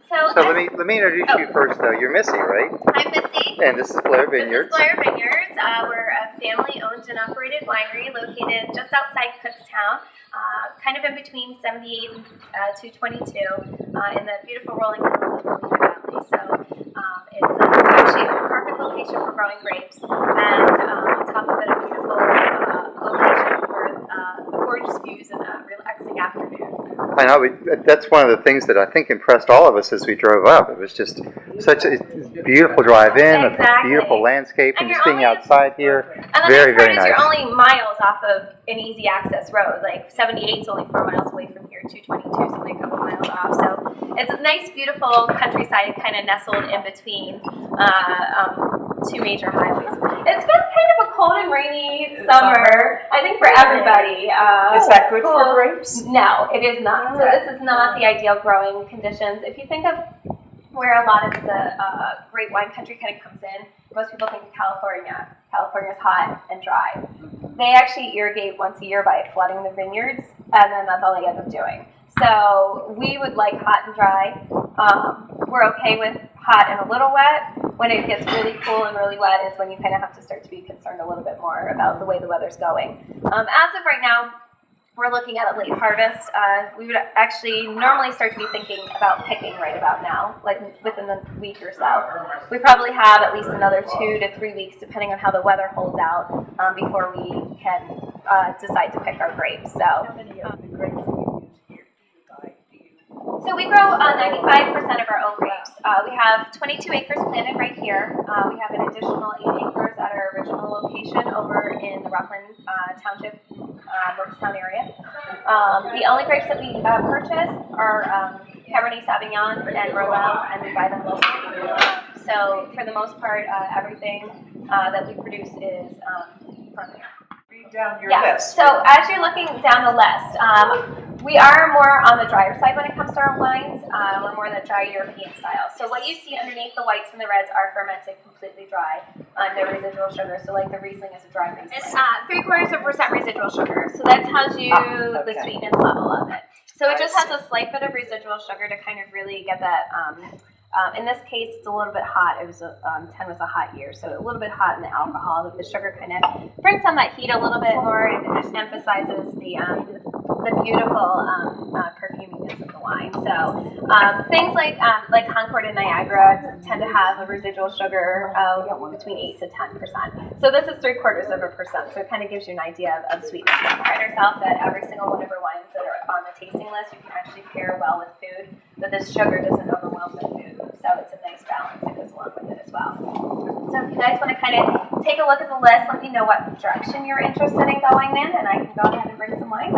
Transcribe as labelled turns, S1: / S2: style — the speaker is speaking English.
S1: So let me introduce you first, though. You're Missy, right?
S2: I'm Missy.
S1: And this is Blair Vineyards.
S2: This is Blair Vineyards. We're a family-owned and operated winery located just outside Kutztown, kind of in between 78 and 222 in the beautiful rolling hills of the Gallagher Valley. So it's actually a perfect location for growing grapes, and on top of it, a beautiful location for gorgeous views and a relaxing afternoon.
S1: I know, that's one of the things that I think impressed all of us as we drove up. It was just such a beautiful drive-in,
S2: Exactly.
S1: a beautiful landscape, and just being
S2: only
S1: outside here,
S2: and the
S1: very,
S2: nice part
S1: very
S2: is
S1: nice.
S2: you're only miles off of an easy access road. Like 78 is only 4 miles away from here, 222 is only a couple miles off. So it's a nice, beautiful countryside kind of nestled in between two major highways. It's been kind of a cold and rainy summer, I think, for everybody.
S3: Is that good for grapes?
S2: No, it is not. So this is not the ideal growing conditions. If you think of where a lot of the great wine country kind of comes in, most people think of California. California's hot and dry. They actually irrigate once a year by flooding the vineyards, and then that's all they end up doing. So we would like hot and dry. We're okay with hot and a little wet. When it gets really cool and really wet is when you kind of have to start to be concerned a little bit more about the way the weather's going. As of right now, we're looking at a late harvest. We would actually normally start to be thinking about picking right about now, like within a week or so. We probably have at least another 2 to 3 weeks, depending on how the weather holds out, before we can decide to pick our grapes. So we grow 95% of our own grapes. We have 22 acres planted right here. We have an additional 8 acres at our original location over in the Rockland Township, Richardson area. The only grapes that we purchase are Cabernet Sauvignon and Merlot, and we buy them locally. So for the most part, everything that we produce is from here.
S3: Read down your
S2: Yes.
S3: list.
S2: So as you're looking down the list, we are more on the drier side when it comes to our wines. We're more the dry European style. So what you see underneath the whites and the reds are fermented completely dry, no residual sugar. So like the Riesling is a dry Riesling. It's 0.75% residual sugar. So that tells you the sweetness level of it. So it just has a slight bit of residual sugar to kind of really get that. In this case, it's a little bit hot. It was 10 was a hot year, so a little bit hot in the alcohol. The sugar kind of brings on that heat a little bit more and emphasizes the beautiful perfuminess of the wine. So things like Concord and Niagara tend to have a residual sugar between 8 to 10%. So this is 0.75%. So it kind of gives you an idea of sweetness. We pride ourselves that every single one of our wines that are on the tasting list, you can actually pair well with food. But this sugar doesn't overwhelm the food. So it's a nice balance that goes along with it as well. So if you guys want to kind of take a look at the list, let me know what direction you're interested in going in, and I can go ahead and bring some wines